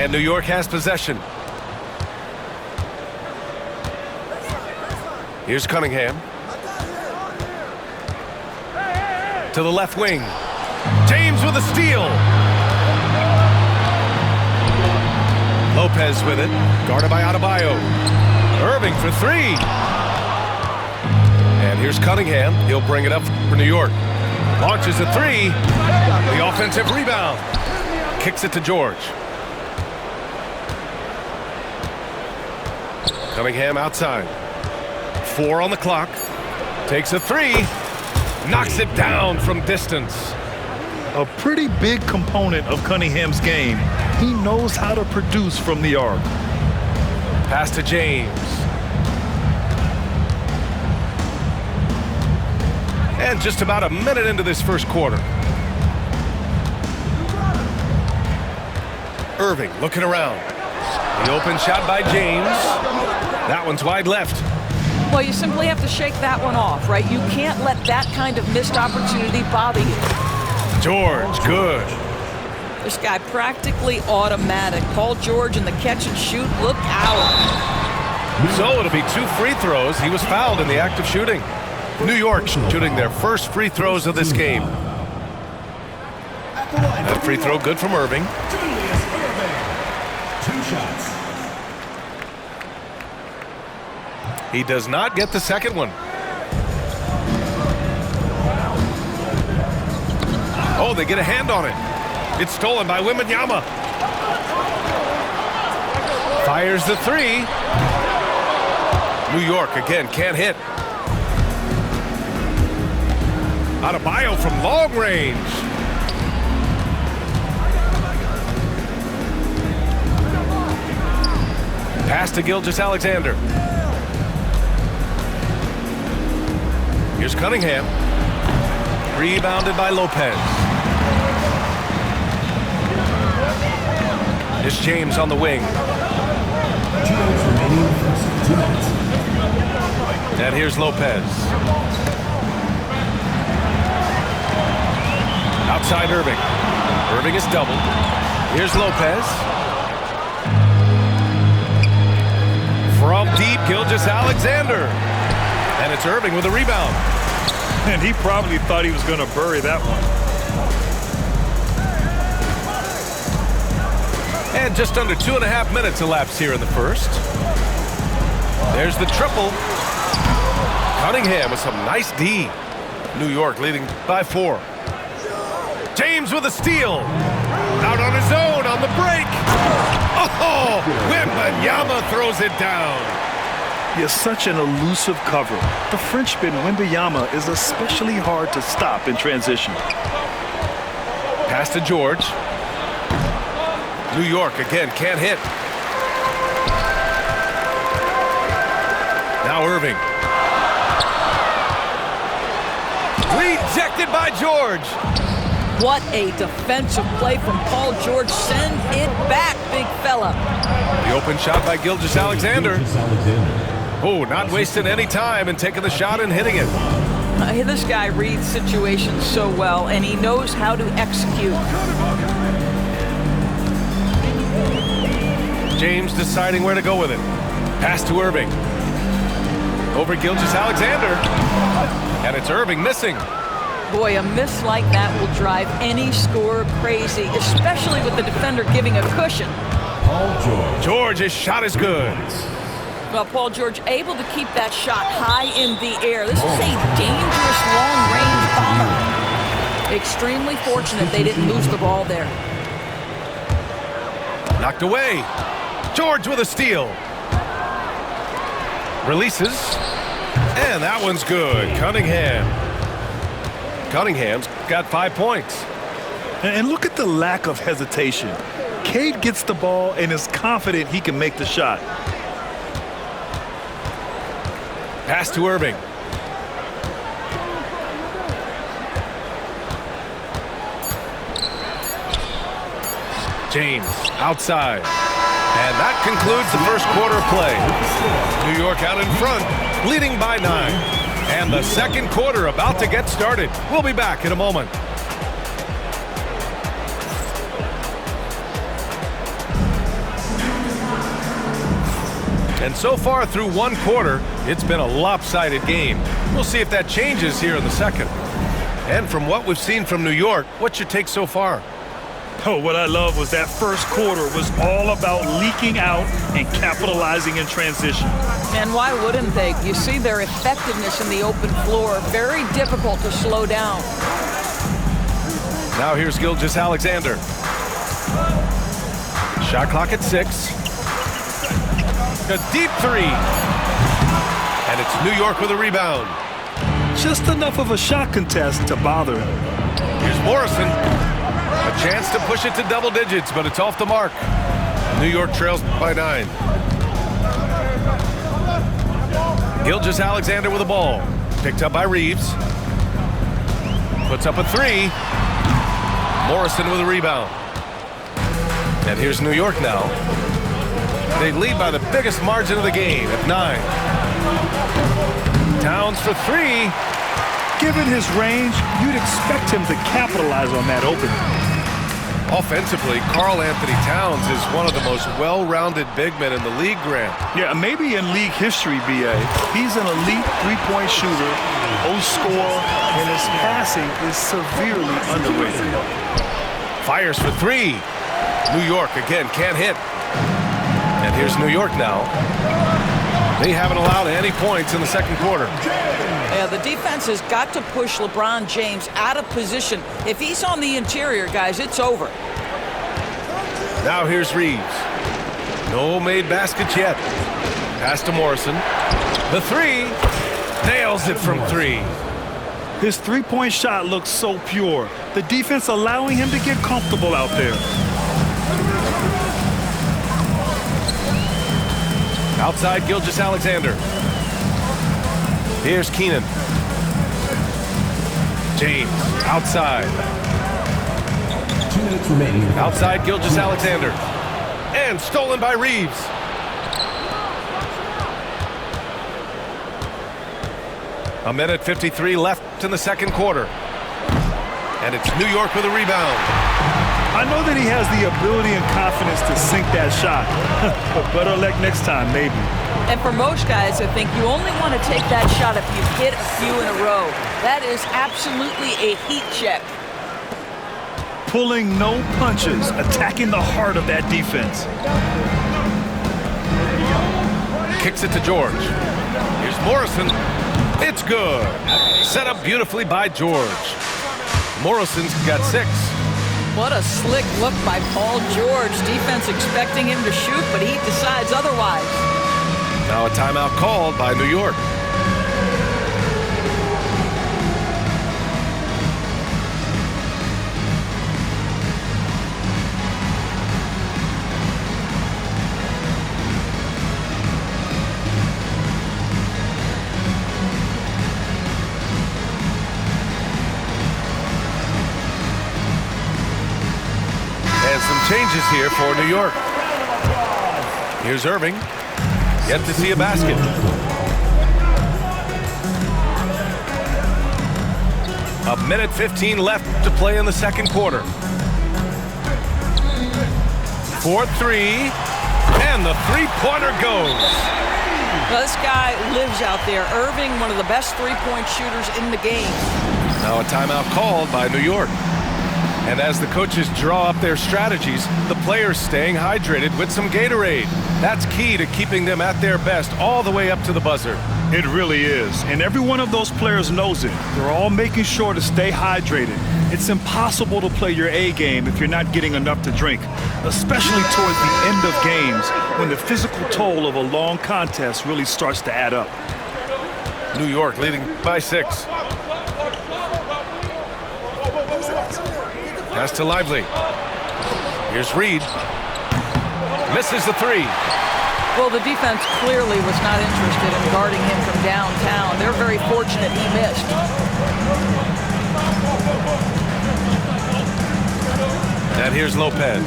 And New York has possession. Here's Cunningham. To the left wing. James with a steal. Lopez with it. Guarded by Adebayo. Irving for three. And here's Cunningham. He'll bring it up for New York. Launches a three. The offensive rebound. Kicks it to George. Cunningham outside. 4 on the clock. Takes a three. Knocks it down from distance. A pretty big component of Cunningham's game. He knows how to produce from the arc. Pass to James. And just about a minute into this first quarter. Irving looking around. The open shot by James. That one's wide left. Well, you simply have to shake that one off, right? You can't let that kind of missed opportunity bother you. George, good. This guy practically automatic. Paul George in the catch and shoot. Look out. So it'll be 2 free throws. He was fouled in the act of shooting. New York shooting their first free throws of this game. That free throw good from Irving. 2 shots. He does not get the second one. Oh, they get a hand on it. It's stolen by Wembanyama. Fires the three. New York again can't hit. Adebayo from long range. Pass to Gilgeous-Alexander. Here's Cunningham. Rebounded by Lopez. Here's James on the wing. 2 minutes remaining. 2 minutes. And here's Lopez. Outside Irving. Irving is doubled. Here's Lopez. From deep, Gilgeous-Alexander. And it's Irving with a rebound. And he probably thought he was going to bury that one. And just under 2.5 minutes elapsed here in the first. There's the triple. Cunningham with some nice D. New York leading by 4. James with a steal. Out on his own on the break. Oh, Wembanyama throws it down. He is such an elusive cover. The Frenchman Wembanyama is especially hard to stop in transition. Pass to George. New York again can't hit. Now Irving. Rejected by George. What a defensive play from Paul George. Send it back, big fella. The open shot by Gilgeous-Alexander. Oh, not wasting any time and taking the shot and hitting it. This guy reads situations so well, and he knows how to execute. James deciding where to go with it. Pass to Irving. Over Gilgeous-Alexander. And it's Irving missing. Boy, a miss like that will drive any scorer crazy, especially with the defender giving a cushion. Paul George. George, his shot is good. Well, Paul George able to keep that shot high in the air. This is a dangerous long-range bomber. Extremely fortunate they didn't lose the ball there. Knocked away. George with a steal. Releases. And that one's good. Cunningham's got 5 points. And look at the lack of hesitation. Cade gets the ball and is confident he can make the shot. Pass to Irving. James outside. And that concludes the first quarter of play. New York out in front, leading by 9. And the second quarter about to get started. We'll be back in a moment. And so far through one quarter, it's been a lopsided game. We'll see if that changes here in the second. And from what we've seen from New York, what's your take so far? Oh, what I love was that first quarter was all about leaking out and capitalizing in transition. And why wouldn't they? You see their effectiveness in the open floor. Very difficult to slow down. Now here's Gilgeous-Alexander. Shot clock at 6. A deep three. And it's New York with a rebound. Just enough of a shot contest to bother him. Here's Morrison. A chance to push it to double digits, but it's off the mark. New York trails by 9. Gilgeous-Alexander with the ball. Picked up by Reeves. Puts up a 3. Morrison with a rebound. And here's New York now. They lead by the biggest margin of the game at 9. Towns for 3. Given his range, you'd expect him to capitalize on that opening. Offensively, Karl-Anthony Towns is one of the most well-rounded big men in the league, Grant. Yeah, maybe in league history, B.A. He's an elite three-point shooter, scorer, and his passing is severely underrated. Fires for 3. New York, again, can't hit. And here's New York now. They haven't allowed any points in the second quarter. Yeah, the defense has got to push LeBron James out of position. If he's on the interior, guys, it's over. Now here's Reeves. No made baskets yet. Pass to Morrison. The 3. Nails it from 3. His three-point shot looks so pure. The defense allowing him to get comfortable out there. Outside Gilgeous-Alexander. Here's Keenan. James outside. 2 minutes remaining. Outside Gilgeous-Alexander. And stolen by Reeves. A minute 53 left in the second quarter. And it's New York with a rebound. I know that he has the ability and confidence to sink that shot. But better luck next time, maybe. And for most guys, I think you only want to take that shot if you hit a few in a row. That is absolutely a heat check. Pulling no punches, attacking the heart of that defense. Kicks it to George. Here's Morrison. It's good. Set up beautifully by George. Morrison's got 6. What a slick look by Paul George. Defense expecting him to shoot, but he decides otherwise. Now a timeout called by New York. And some changes here for New York. Here's Irving. Yet to see a basket. A minute 15 left to play in the second quarter. 4-3. And the three-pointer goes. Well, this guy lives out there. Irving, one of the best three-point shooters in the game. Now a timeout called by New York. And as the coaches draw up their strategies, the players staying hydrated with some Gatorade. That's key to keeping them at their best all the way up to the buzzer. It really is. And every one of those players knows it. They're all making sure to stay hydrated. It's impossible to play your A game if you're not getting enough to drink, especially towards the end of games when the physical toll of a long contest really starts to add up. New York leading by 6. Pass to Lively. Here's Reed. Misses the 3. Well, the defense clearly was not interested in guarding him from downtown. They're very fortunate he missed. And here's Lopez.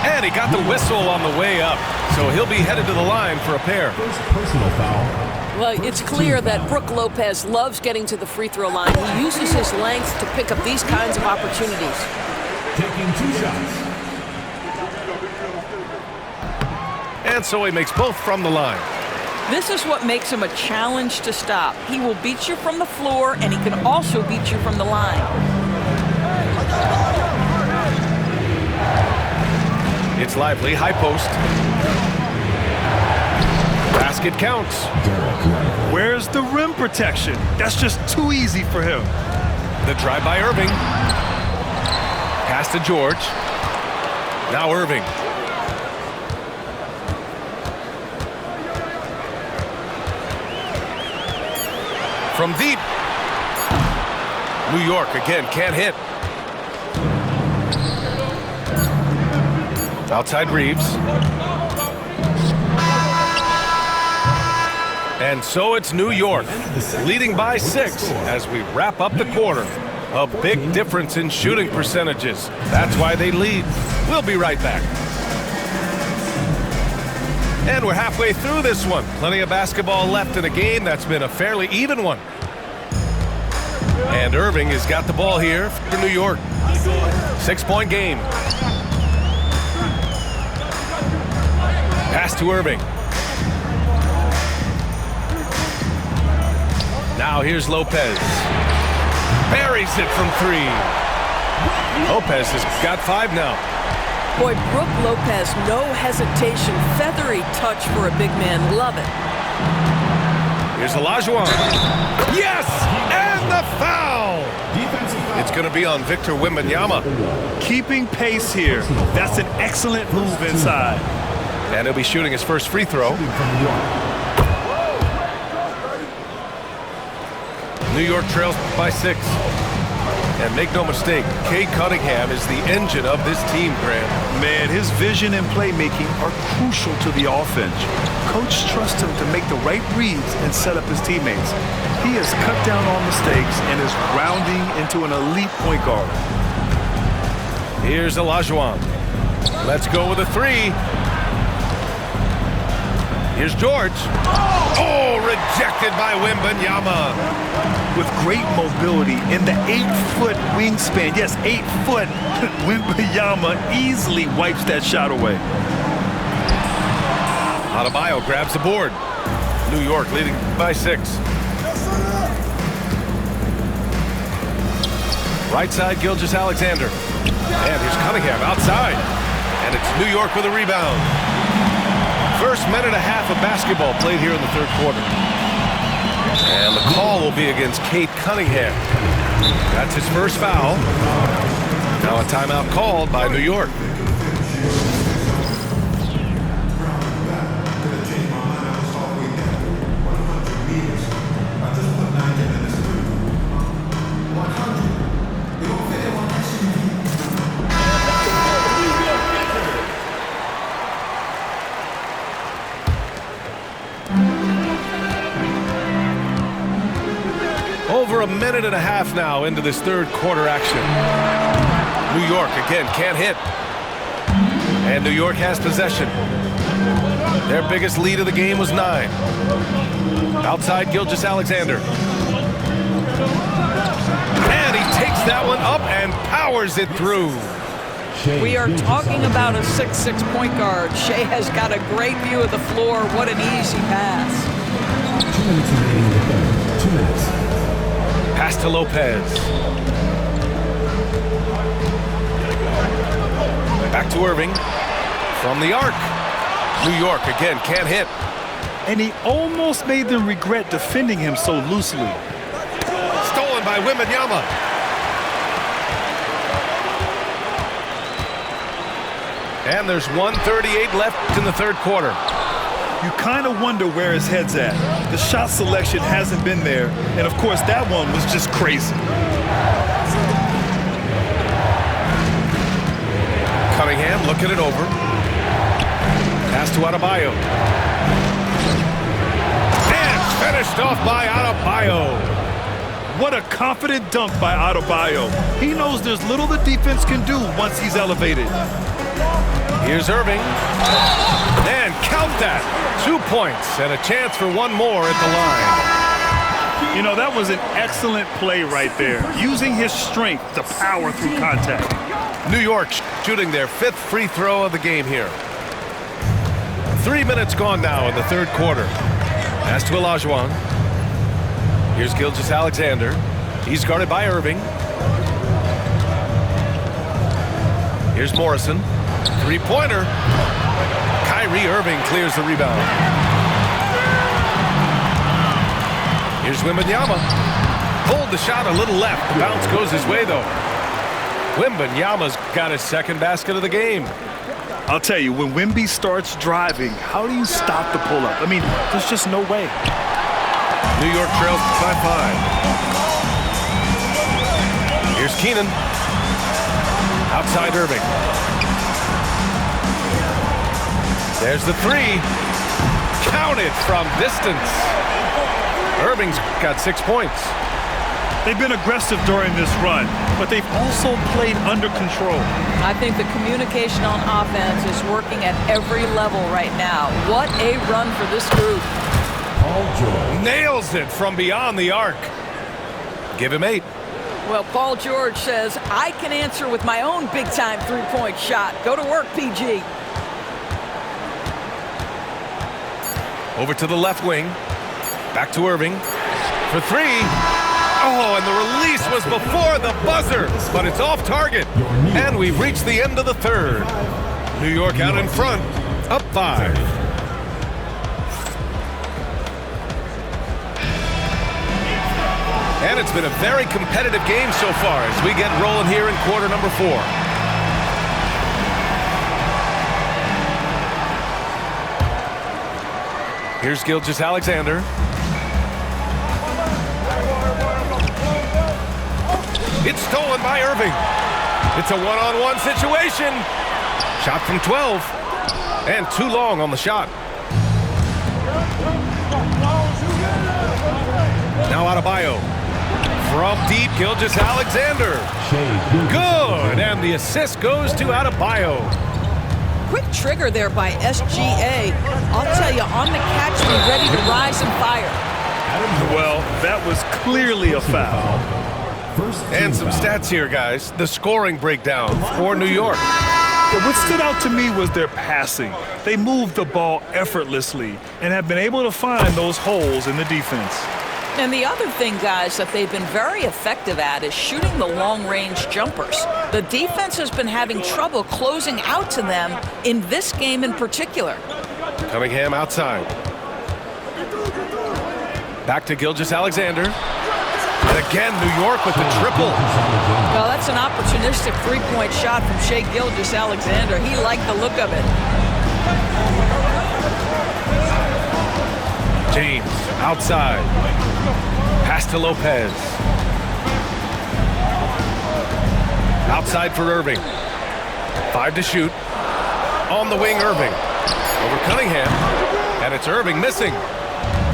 And he got the whistle on the way up, so he'll be headed to the line for a pair. First personal foul. Well, it's clear that Brook Lopez loves getting to the free throw line. He uses his length to pick up these kinds of Taking 2 shots. And so he makes both from the line. This is what makes him a challenge to stop. He will beat you from the floor, and he can also beat you from the line. It's lively, high post. Basket counts. Where's the rim protection? That's just too easy for him. The drive by Irving. Pass to George. Now Irving. From deep. New York again can't hit. Outside Reeves. And so it's New York, leading by 6 as we wrap up the quarter. A big difference in shooting percentages. That's why they lead. We'll be right back. And we're halfway through this one. Plenty of basketball left in a game that's been a fairly even one. And Irving has got the ball here for New York. 6-point game. Pass to Irving. Now here's Lopez. Buries it from 3. Lopez has got 5 now. Boy, Brook Lopez, no hesitation. Feathery touch for a big man. Love it. Here's Olajuwon. Yes! And the foul! It's going to be on Victor Wembanyama. Keeping pace here. That's an excellent move inside. And he'll be shooting his first free throw. New York trails by 6. And make no mistake, Cade Cunningham is the engine of this team, Grant. Man, his vision and playmaking are crucial to the offense. Coach trusts him to make the right reads and set up his teammates. He has cut down on mistakes and is rounding into an elite point guard. Here's Olajuwon. Let's go with a 3. Here's George. Oh, rejected by Wembanyama. With great mobility in the 8-foot wingspan. Yes, 8 foot. Wembanyama easily wipes that shot away. Adebayo grabs the board. New York leading by 6. Right side, Gilgeous-Alexander. And here's Cunningham outside. And it's New York with a rebound. First minute and a half of basketball played here in the third quarter. And the call will be against Cade Cunningham. That's his first foul. Now a timeout called by New York. Over a minute and a half now into this third quarter action. New York again can't hit. And New York has possession. Their biggest lead of the game was 9. Outside Gilgeous-Alexander. And he takes that one up and powers it through. We are talking about a 6'6" point guard. Shea has got a great view of the floor. What an easy pass. 2 minutes remaining in the third. 2 minutes. Pass to Lopez. Back to Irving. From the arc. New York again can't hit. And he almost made them regret defending him so loosely. Stolen by Wembanyama. And there's 1:38 left in the third quarter. You kind of wonder where his head's at. The shot selection hasn't been there. And, of course, that one was just crazy. Cunningham looking it over. Pass to Adebayo. And finished off by Adebayo. What a confident dunk by Adebayo. He knows there's little the defense can do once he's elevated. Here's Irving. And count that. 2 points and a chance for one more at the line. You know, that was an excellent play right there. Using his strength to power through contact. New York shooting their 5th free throw of the game here. 3 minutes gone now in the third quarter. Pass to Olajuwon. Here's Gilgeous-Alexander. He's guarded by Irving. Here's Morrison. Three-pointer. Kyrie Irving clears the rebound. Here's Wembanyama. Pulled the shot a little left. The bounce goes his way, though. Wembanyama's got his second basket of the game. I'll tell you, when Wemby starts driving, how do you stop the pull-up? I mean, there's just no way. New York trails by 5. Here's Keenan. Outside Irving. There's the three. Counted from distance. Irving's got 6 points. They've been aggressive during this run, but they've also played under control. I think the communication on offense is working at every level right now. What a run for this group. Paul George. Nails it from beyond the arc. Give him 8. Well, Paul George says, I can answer with my own big-time three-point shot. Go to work, PG. Over to the left wing. Back to Irving. For 3. Oh, and the release was before the buzzer, but it's off target. And we've reached the end of the third. New York out in front, up 5. And it's been a very competitive game so far as we get rolling here in quarter number 4. Here's Gilgeous-Alexander. It's stolen by Irving. It's a one-on-one situation. Shot from 12. And too long on the shot. Now Adebayo. From deep, Gilgeous-Alexander. Good. And the assist goes to Adebayo. Quick trigger there by SGA. I'll tell you, on the catch, be ready to rise and fire. Well, that was clearly a foul. And some stats here, guys. The scoring breakdown for New York. But what stood out to me was their passing. They moved the ball effortlessly and have been able to find those holes in the defense. And the other thing, guys, that they've been very effective at is shooting the long-range jumpers. The defense has been having trouble closing out to them in this game in particular. Cunningham outside. Back to Gilgeous-Alexander. And again, New York with the triple. Well, that's an opportunistic three-point shot from Shai Gilgeous-Alexander. He liked the look of it. James outside. Pass to Lopez. Outside for Irving. 5 to shoot. On the wing, Irving. Over Cunningham. And it's Irving missing.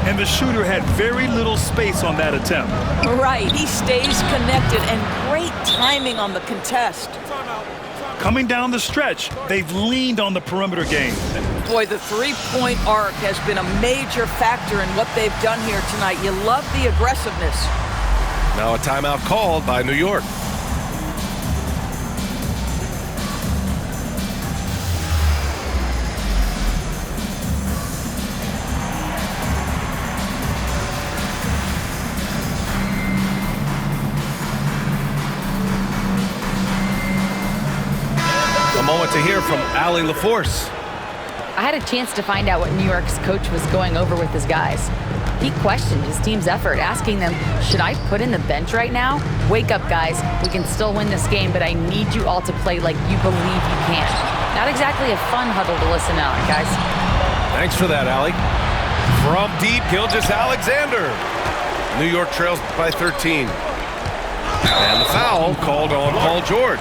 And the shooter had very little space on that attempt. Right, he stays connected, and great timing on the contest. Coming down the stretch, they've leaned on the perimeter game. Boy, the three-point arc has been a major factor in what they've done here tonight. You love the aggressiveness. Now a timeout called by New York. A moment to hear from Allie LaForce. I had a chance to find out what New York's coach was going over with his guys. He questioned his team's effort, asking them, should I put in the bench right now? Wake up, guys. We can still win this game, but I need you all to play like you believe you can. Not exactly a fun huddle to listen on, guys. Thanks for that, Allie. From deep, Gilgeous-Alexander. New York trails by 13. And the foul called on Paul George.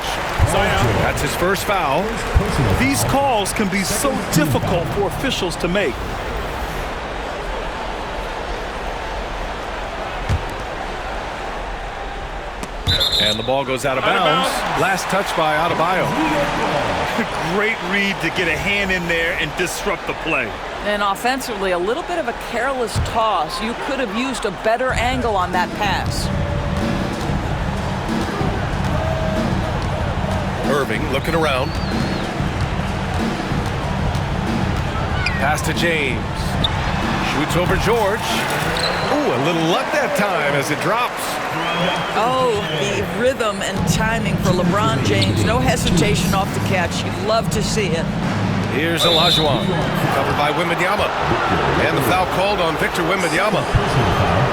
That's his first foul. These calls can be so difficult for officials to make. And the ball goes out of bounds. Last touch by Adebayo. Great read to get a hand in there and disrupt the play. And offensively, a little bit of a careless toss. You could have used a better angle on that pass. Irving looking around. Pass to James. Shoots over George. Ooh, a little luck that time as it drops. Oh, the rhythm and timing for LeBron James. No hesitation off the catch. You'd love to see it. Here's Olajuwon, covered by Wembanyama. And the foul called on Victor Wembanyama.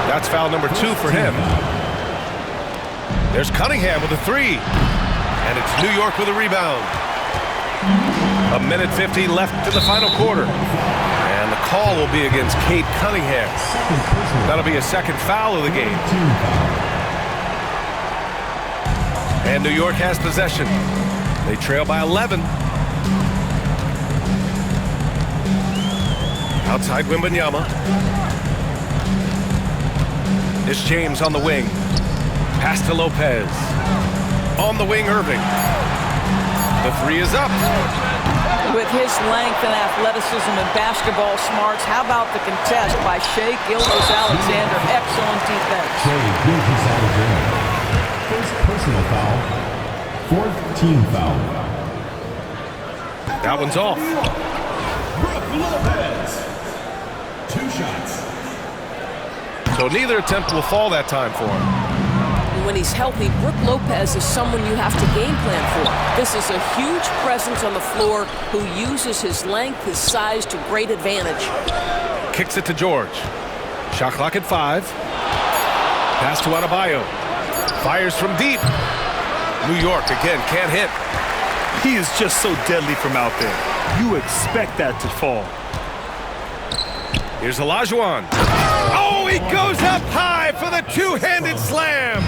That's foul number 2 for him. There's Cunningham with a 3. And it's New York with a rebound. 1:50 left in the final quarter. And the call will be against Cade Cunningham. That'll be a second foul of the game. And New York has possession. They trail by 11. Outside Wembanyama. It's James on the wing. Pass to Lopez. On the wing, Irving. The 3 is up. With his length and athleticism and basketball smarts, how about the contest by Shai Gilgeous-Alexander? Excellent defense. Shai Gilgeous-Alexander. First personal foul. 4th team foul. That one's off. Brook Lopez. 2 shots. So neither attempt will fall that time for him. When he's healthy, Brook Lopez is someone you have to game plan for. This is a huge presence on the floor who uses his length, his size to great advantage. Kicks it to George. Shot clock at 5. Pass to Adebayo. Fires from deep. New York again can't hit. He is just so deadly from out there. You expect that to fall. Here's Olajuwon. Oh, he goes up high for the two-handed slam.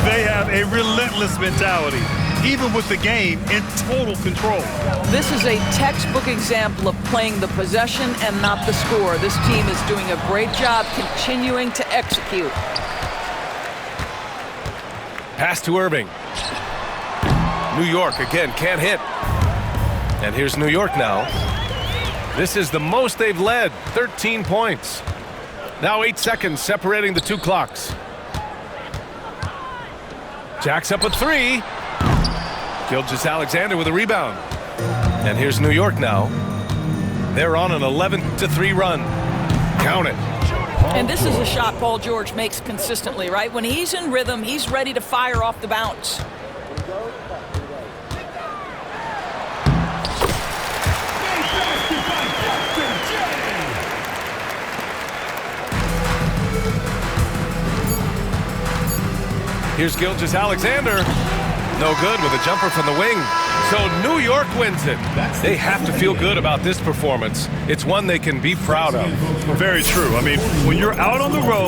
They have a relentless mentality, even with the game in total control. This is a textbook example of playing the possession and not the score. This team is doing a great job continuing to execute. Pass to Irving. New York again can't hit. And here's New York now. This is the most they've led, 13 points. Now 8 seconds separating the 2 clocks. Jacks up a 3. Gilgeous-Alexander with a rebound. And here's New York now. They're on an 11-3 run. Count it. And this is a shot Paul George makes consistently, right? When he's in rhythm, he's ready to fire off the bounce. Here's Gilgeous-Alexander. No good with a jumper from the wing. So New York wins it. They have to feel good about this performance. It's one they can be proud of. Very true. I mean, when you're out on the road,